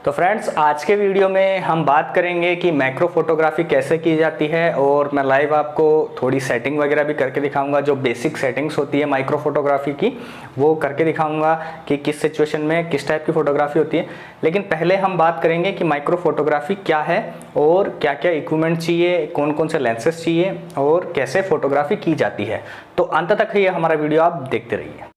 तो फ्रेंड्स, आज के वीडियो में हम बात करेंगे कि मैक्रो फोटोग्राफी कैसे की जाती है और मैं लाइव आपको थोड़ी सेटिंग वगैरह भी करके दिखाऊंगा। जो बेसिक सेटिंग्स होती है माइक्रो फोटोग्राफी की वो करके दिखाऊंगा कि किस सिचुएशन में किस टाइप की फोटोग्राफी होती है। लेकिन पहले हम बात करेंगे कि माइक्रो फोटोग्राफी क्या है और क्या क्या इक्विपमेंट चाहिए, कौन कौन से लेंसेज चाहिए और कैसे फोटोग्राफी की जाती है। तो अंत तक ये हमारा वीडियो आप देखते रहिए।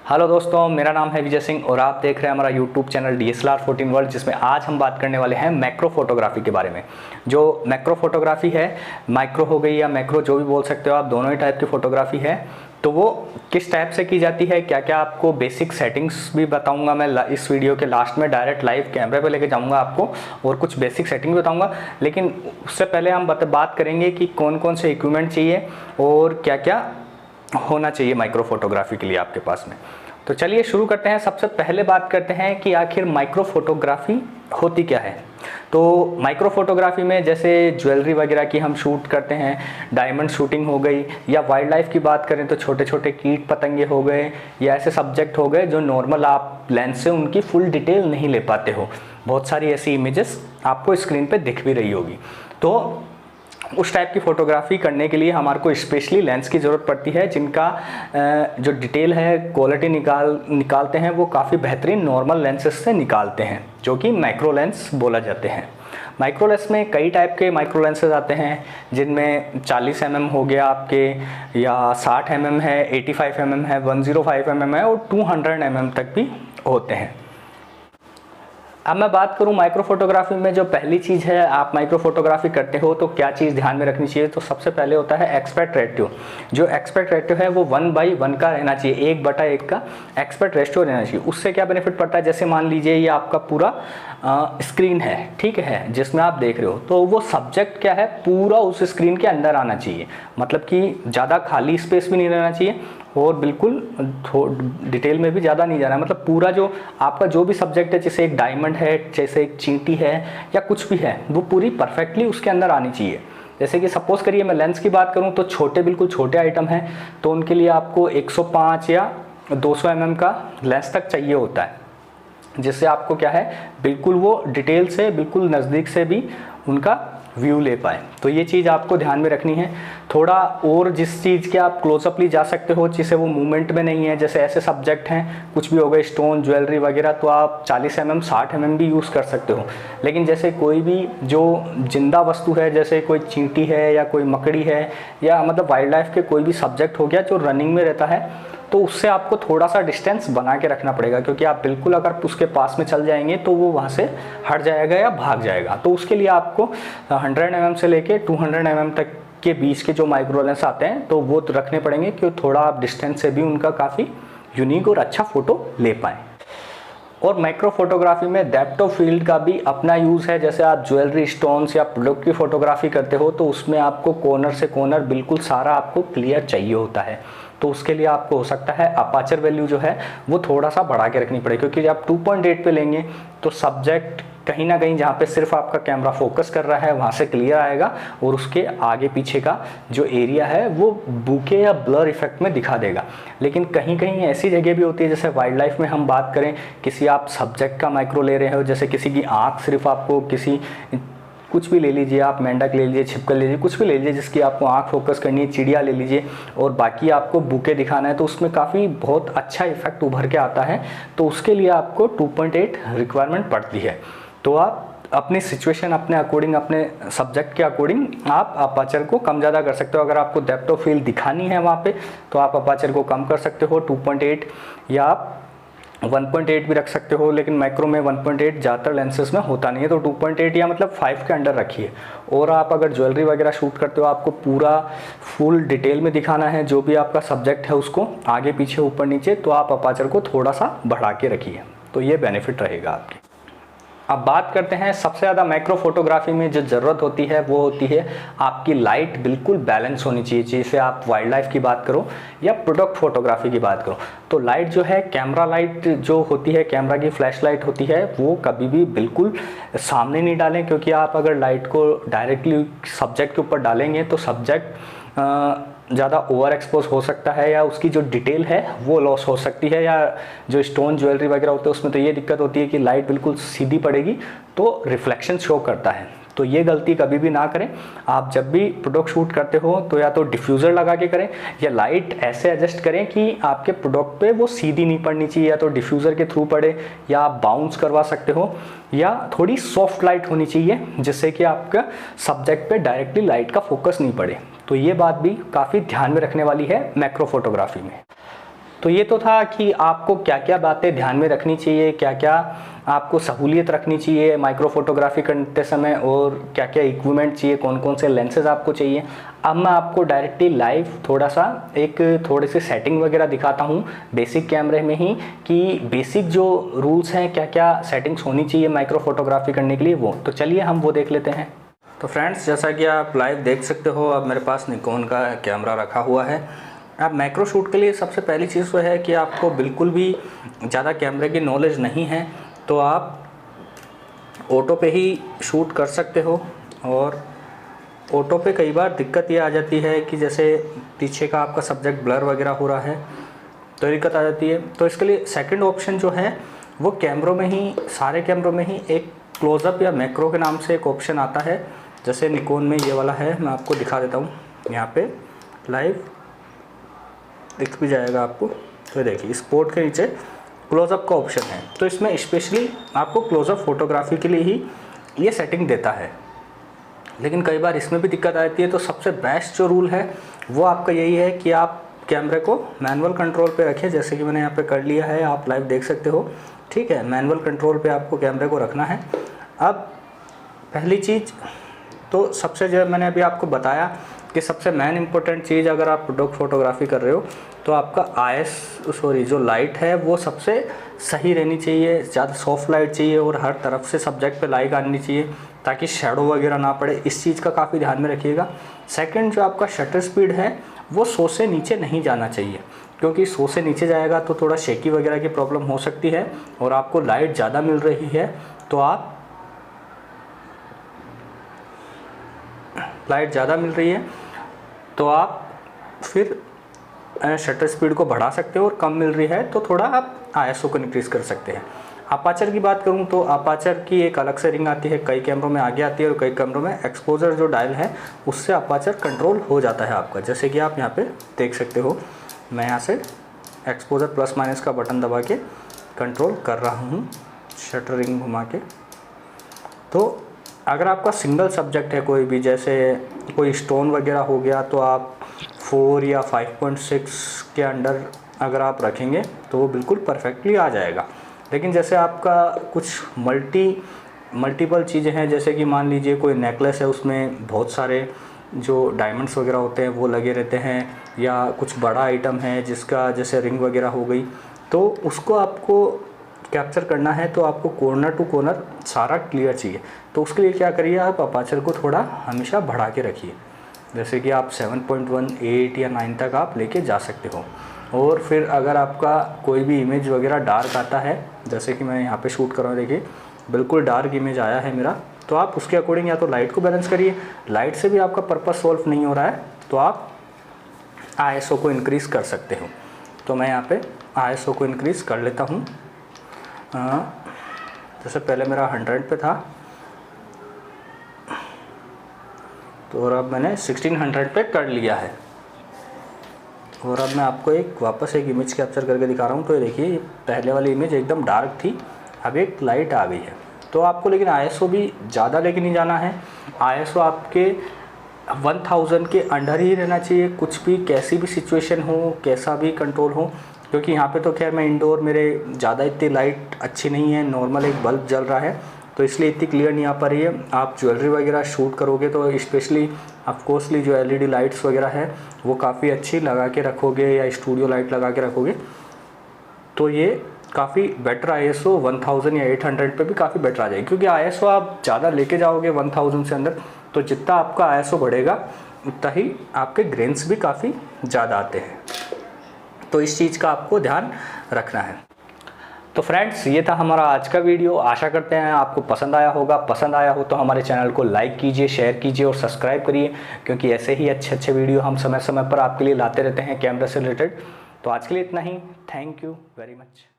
हेलो दोस्तों, मेरा नाम है विजय सिंह और आप देख रहे हैं हमारा यूट्यूब चैनल DSLR 14 वर्ल्ड, जिसमें आज हम बात करने वाले हैं मैक्रो फोटोग्राफी के बारे में। जो मैक्रो फोटोग्राफी है, माइक्रो हो गई या मैक्रो जो भी बोल सकते हो आप, दोनों ही टाइप की फोटोग्राफी है। तो वो किस टाइप से की जाती है, क्या क्या आपको बेसिक सेटिंग्स भी बताऊंगा मैं इस वीडियो के लास्ट में। डायरेक्ट लाइव कैमरे पे लेके जाऊंगा आपको और कुछ बेसिक सेटिंग बताऊंगा। लेकिन उससे पहले हम बात करेंगे कि कौन कौन से इक्विपमेंट चाहिए और क्या क्या होना चाहिए माइक्रो फोटोग्राफी के लिए आपके पास में। तो चलिए शुरू करते हैं। सबसे पहले बात करते हैं कि आखिर माइक्रो फोटोग्राफी होती क्या है। तो माइक्रो फोटोग्राफी में जैसे ज्वेलरी वगैरह की हम शूट करते हैं, डायमंड शूटिंग हो गई, या वाइल्ड लाइफ की बात करें तो छोटे छोटे कीट पतंगे हो गए, या ऐसे सब्जेक्ट हो गए जो नॉर्मल आप लेंस से उनकी फुल डिटेल नहीं ले पाते हो। बहुत सारी ऐसी इमेजेस आपको स्क्रीन पे दिख भी रही होगी। तो उस टाइप की फ़ोटोग्राफी करने के लिए हमारे को स्पेशली लेंस की ज़रूरत पड़ती है, जिनका जो डिटेल है, क्वालिटी निकालते हैं वो काफ़ी बेहतरीन नॉर्मल लेंसेस से निकालते हैं, जो कि माइक्रो लेंस बोला जाते हैं। माइक्रो लेंस में कई टाइप के माइक्रो लेंसेज आते हैं, जिनमें 40 mm हो गया आपके, या 60 mm है, 85 mm है, 105 mm है और 200 mm तक भी होते हैं। अब मैं बात करूं माइक्रो फोटोग्राफी में, जो पहली चीज़ है, आप माइक्रो फोटोग्राफी करते हो तो क्या चीज़ ध्यान में रखनी चाहिए। तो सबसे पहले होता है एस्पेक्ट रेशियो। जो एस्पेक्ट रेशियो है वो 1/1 का रहना चाहिए, 1/1 का एस्पेक्ट रेशियो रहना चाहिए। उससे क्या बेनिफिट पड़ता है, जैसे मान लीजिए ये आपका पूरा स्क्रीन है, ठीक है, जिसमें आप देख रहे हो, तो वो सब्जेक्ट क्या है, पूरा उस स्क्रीन के अंदर आना चाहिए। मतलब कि ज़्यादा खाली स्पेस भी नहीं रहना चाहिए और बिल्कुल डिटेल में भी ज़्यादा नहीं जाना है। मतलब पूरा जो आपका जो भी सब्जेक्ट है, जैसे एक डायमंड है, जैसे एक चींटी है या कुछ भी है, वो पूरी परफेक्टली उसके अंदर आनी चाहिए। जैसे कि सपोज करिए मैं लेंस की बात करूं तो छोटे, बिल्कुल छोटे आइटम हैं तो उनके लिए आपको 105 या 200 mm का लेंस तक चाहिए होता है, जिससे आपको क्या है, बिल्कुल वो डिटेल से, बिल्कुल नज़दीक से भी उनका व्यू ले पाए। तो ये चीज़ आपको ध्यान में रखनी है। थोड़ा और जिस चीज़ के आप क्लोजअप जा सकते हो, जिससे वो मूवमेंट में नहीं है, जैसे ऐसे सब्जेक्ट हैं, कुछ भी हो गए, स्टोन, ज्वेलरी वगैरह, तो आप 40 mm 60 mm भी यूज़ कर सकते हो। लेकिन जैसे कोई भी जो जिंदा वस्तु है, जैसे कोई चींटी है या कोई मकड़ी है, या मतलब वाइल्ड लाइफ के कोई भी सब्जेक्ट हो गया जो रनिंग में रहता है, तो उससे आपको थोड़ा सा डिस्टेंस बना के रखना पड़ेगा, क्योंकि आप बिल्कुल अगर उसके पास में चल जाएंगे तो वो वहाँ से हट जाएगा या भाग जाएगा। तो उसके लिए आपको 100 mm से लेके 200 mm तक के बीच के जो माइक्रो लेंस आते हैं तो वो तो रखने पड़ेंगे, कि थोड़ा आप डिस्टेंस से भी उनका काफ़ी यूनिक और अच्छा फ़ोटो ले पाएँ। और माइक्रो फोटोग्राफी में डेप्थ ऑफ फील्ड का भी अपना यूज़ है। जैसे आप ज्वेलरी, स्टोन्स या प्रोडक्ट की फोटोग्राफी करते हो तो उसमें आपको कॉर्नर से कॉर्नर बिल्कुल सारा आपको क्लियर चाहिए होता है। तो उसके लिए आपको हो सकता है अपाचर वैल्यू जो है वो थोड़ा सा बढ़ा के रखनी पड़ेगी, क्योंकि जब आप 2.8 पे लेंगे तो सब्जेक्ट कहीं ना कहीं जहाँ पे सिर्फ आपका कैमरा फोकस कर रहा है वहाँ से क्लियर आएगा, और उसके आगे पीछे का जो एरिया है वो बुके या ब्लर इफेक्ट में दिखा देगा। लेकिन कहीं कहीं ऐसी जगह भी होती है, जैसे वाइल्ड लाइफ में हम बात करें, किसी आप सब्जेक्ट का माइक्रो ले रहे हो, जैसे किसी की आँख, सिर्फ आपको किसी कुछ भी ले लीजिए, आप मेंढक ले लीजिए, छिपकली ले लीजिए, कुछ भी ले लीजिए जिसकी आपको आँख फोकस करनी है, चिड़िया ले लीजिए, और बाकी आपको बुके दिखाना है, तो उसमें काफ़ी बहुत अच्छा इफेक्ट उभर के आता है। तो उसके लिए आपको 2.8 रिक्वायरमेंट पड़ती है। तो आप अपनी सिचुएशन, अपने अकॉर्डिंग, अपने सब्जेक्ट के अकॉर्डिंग आप अपाचर को कम ज़्यादा कर सकते हो। अगर आपको डेप्थ ऑफ फील्ड दिखानी है वहाँ पे तो आप अपाचर को कम कर सकते हो 2.8, या आप 1.8 भी रख सकते हो। लेकिन माइक्रो में 1.8 ज़्यादातर लेंसेज में होता नहीं है, तो 2.8 या मतलब 5 के अंडर रखिए। और आप अगर ज्वेलरी वगैरह शूट करते हो, आपको पूरा फुल डिटेल में दिखाना है, जो भी आपका सब्जेक्ट है उसको आगे पीछे ऊपर नीचे, तो आप अपाचर को थोड़ा सा बढ़ा के रखिए, तो ये बेनिफिट रहेगा आपके। अब बात करते हैं सबसे ज़्यादा मैक्रो फोटोग्राफी में जो ज़रूरत होती है वो होती है आपकी लाइट बिल्कुल बैलेंस होनी चाहिए। जैसे आप वाइल्ड लाइफ की बात करो या प्रोडक्ट फोटोग्राफी की बात करो तो लाइट जो है, कैमरा लाइट जो होती है, कैमरा की फ्लैश लाइट होती है, वो कभी भी बिल्कुल सामने नहीं डालें, क्योंकि आप अगर लाइट को डायरेक्टली सब्जेक्ट के ऊपर डालेंगे तो सब्जेक्ट ज़्यादा ओवर एक्सपोज हो सकता है या उसकी जो डिटेल है वो लॉस हो सकती है, या जो स्टोन ज्वेलरी वगैरह होते हैं उसमें तो ये दिक्कत होती है कि लाइट बिल्कुल सीधी पड़ेगी तो रिफ्लेक्शन शो करता है। तो ये गलती कभी भी ना करें। आप जब भी प्रोडक्ट शूट करते हो तो या तो डिफ्यूज़र लगा के करें या लाइट ऐसे एडजस्ट करें कि आपके प्रोडक्ट पे वो सीधी नहीं पड़नी चाहिए, या तो डिफ्यूज़र के थ्रू पड़े या आप बाउंस करवा सकते हो, या थोड़ी सॉफ्ट लाइट होनी चाहिए जिससे कि आपका सब्जेक्ट पे डायरेक्टली लाइट का फोकस नहीं पड़े। तो ये बात भी काफ़ी ध्यान में रखने वाली है मैक्रो फोटोग्राफी में। तो ये तो था कि आपको क्या क्या बातें ध्यान में रखनी चाहिए, क्या क्या आपको सहूलियत रखनी चाहिए माइक्रो फोटोग्राफी करते समय, और क्या क्या इक्विपमेंट चाहिए, कौन कौन से लेंसेज आपको चाहिए। अब मैं आपको डायरेक्टली लाइव थोड़ी सी सेटिंग वगैरह दिखाता हूँ बेसिक कैमरे में ही, कि बेसिक जो रूल्स हैं, क्या क्या सेटिंग्स होनी चाहिए माइक्रो फोटोग्राफी करने के लिए वो। तो चलिए हम वो देख लेते हैं। तो फ्रेंड्स, जैसा कि आप लाइव देख सकते हो, अब मेरे पास निकॉन का कैमरा रखा हुआ है। अब मैक्रो शूट के लिए सबसे पहली चीज़ वो है कि आपको बिल्कुल भी ज़्यादा कैमरे की नॉलेज नहीं है तो आप ऑटो पे ही शूट कर सकते हो। और ऑटो पे कई बार दिक्कत ये आ जाती है कि जैसे पीछे का आपका सब्जेक्ट ब्लर वगैरह हो रहा है तो दिक्कत आ जाती है। तो इसके लिए सेकंड ऑप्शन जो है वो कैमरों में ही, सारे कैमरों में ही एक क्लोज़अप या मैक्रो के नाम से एक ऑप्शन आता है। जैसे निकॉन में ये वाला है, मैं आपको दिखा देता हूँ। यहाँ पे लाइव दिख भी जाएगा आपको। तो देखिए, स्पोर्ट के नीचे क्लोज़अप का ऑप्शन है, तो इसमें स्पेशली आपको क्लोज़अप फोटोग्राफी के लिए ही ये सेटिंग देता है। लेकिन कई बार इसमें भी दिक्कत आती है, तो सबसे बेस्ट जो रूल है वो आपका यही है कि आप कैमरे को मैनुअल कंट्रोल पे रखें। जैसे कि मैंने यहाँ पे कर लिया है, आप लाइव देख सकते हो। ठीक है, मैनुअल कंट्रोल पे आपको कैमरे को रखना है। अब पहली चीज़ तो सबसे जो मैंने अभी आपको बताया कि सबसे मेन इम्पोर्टेंट चीज़ अगर आप प्रोडक्ट फोटोग्राफी कर रहे हो तो आपका जो लाइट है वो सबसे सही रहनी चाहिए, ज़्यादा सॉफ्ट लाइट चाहिए और हर तरफ से सब्जेक्ट पे लाइट आनी चाहिए ताकि शेडो वगैरह ना पड़े। इस चीज़ का काफ़ी ध्यान में रखिएगा। सेकंड, जो आपका शटर स्पीड है वो 100 से नीचे नहीं जाना चाहिए, क्योंकि 100 से नीचे जाएगा तो थोड़ा शेकी वगैरह की प्रॉब्लम हो सकती है। और आपको लाइट ज़्यादा मिल रही है तो आप फिर शटर स्पीड को बढ़ा सकते हो, और कम मिल रही है तो थोड़ा आप आईएसओ को इंक्रीज़ कर सकते हैं। अपाचर की बात करूं तो अपाचर की एक अलग से रिंग आती है, कई कैमरों में आगे आती है और कई कैमरों में एक्सपोजर जो डायल है उससे अपाचर कंट्रोल हो जाता है आपका। जैसे कि आप यहाँ पे देख सकते हो, मैं यहाँ से एक्सपोजर प्लस माइनस का बटन दबा के कंट्रोल कर रहा हूँ शटर रिंग घुमा के। तो अगर आपका सिंगल सब्जेक्ट है कोई भी, जैसे कोई स्टोन वगैरह हो गया, तो आप 4 या 5.6 के अंडर अगर आप रखेंगे तो वो बिल्कुल परफेक्टली आ जाएगा। लेकिन जैसे आपका कुछ मल्टीपल चीज़ें हैं, जैसे कि मान लीजिए कोई नेकलेस है, उसमें बहुत सारे जो डायमंड्स वगैरह होते हैं वो लगे रहते हैं, या कुछ बड़ा आइटम है जिसका जैसे रिंग वगैरह हो गई, तो उसको आपको कैप्चर करना है तो आपको कॉर्नर टू कॉर्नर सारा क्लियर चाहिए। तो उसके लिए क्या करिए, आप अपाचर को थोड़ा हमेशा बढ़ा के रखिए। जैसे कि आप 7.1, 8 या 9 तक आप लेके जा सकते हो। और फिर अगर आपका कोई भी इमेज वगैरह डार्क आता है, जैसे कि मैं यहाँ पे शूट कर रहा हूँ, देखिए बिल्कुल डार्क इमेज आया है मेरा, तो आप उसके अकॉर्डिंग या तो लाइट को बैलेंस करिए। लाइट से भी आपका पर्पस सॉल्व नहीं हो रहा है तो आप आईएसओ को इंक्रीज़ कर सकते हो। तो मैं यहाँ पे आईएसओ को इंक्रीज़ कर लेता हूँ। जैसे पहले मेरा 100 पे था, तो और अब मैंने 1600 पे कर लिया है। और अब मैं आपको वापस एक इमेज कैप्चर करके दिखा रहा हूँ। तो ये देखिए, पहले वाली इमेज एकदम डार्क थी, अब एक लाइट आ गई है। तो आपको लेकिन आईएसओ भी ज़्यादा लेके नहीं जाना है। आईएसओ आपके 1000 के अंडर ही रहना चाहिए, कुछ भी कैसी भी सिचुएशन हो, कैसा भी कंट्रोल हो। क्योंकि यहाँ पे तो खैर मैं इंडोर, मेरे ज़्यादा इतनी लाइट अच्छी नहीं है, नॉर्मल एक बल्ब जल रहा है तो इसलिए इतनी क्लियर नहीं आ पा रही है। आप ज्वेलरी वगैरह शूट करोगे तो स्पेशली ऑफकोर्सली जो एलईडी लाइट्स वगैरह है वो काफ़ी अच्छी लगा के रखोगे, या स्टूडियो लाइट लगा के रखोगे तो ये काफ़ी बेटर ISO 1000 या 800 पे भी काफ़ी बेटर आ जाएगी, क्योंकि ISO आप ज़्यादा लेके जाओगे 1000 से अंदर तो जितना आपका ISO बढ़ेगा उतना ही आपके ग्रेन्स भी काफ़ी ज़्यादा आते हैं। तो इस चीज़ का आपको ध्यान रखना है। तो फ्रेंड्स, ये था हमारा आज का वीडियो। आशा करते हैं आपको पसंद आया होगा। पसंद आया हो तो हमारे चैनल को लाइक कीजिए, शेयर कीजिए और सब्सक्राइब करिए, क्योंकि ऐसे ही अच्छे अच्छे वीडियो हम समय समय पर आपके लिए लाते रहते हैं कैमरा से रिलेटेड। तो आज के लिए इतना ही। Thank you very much.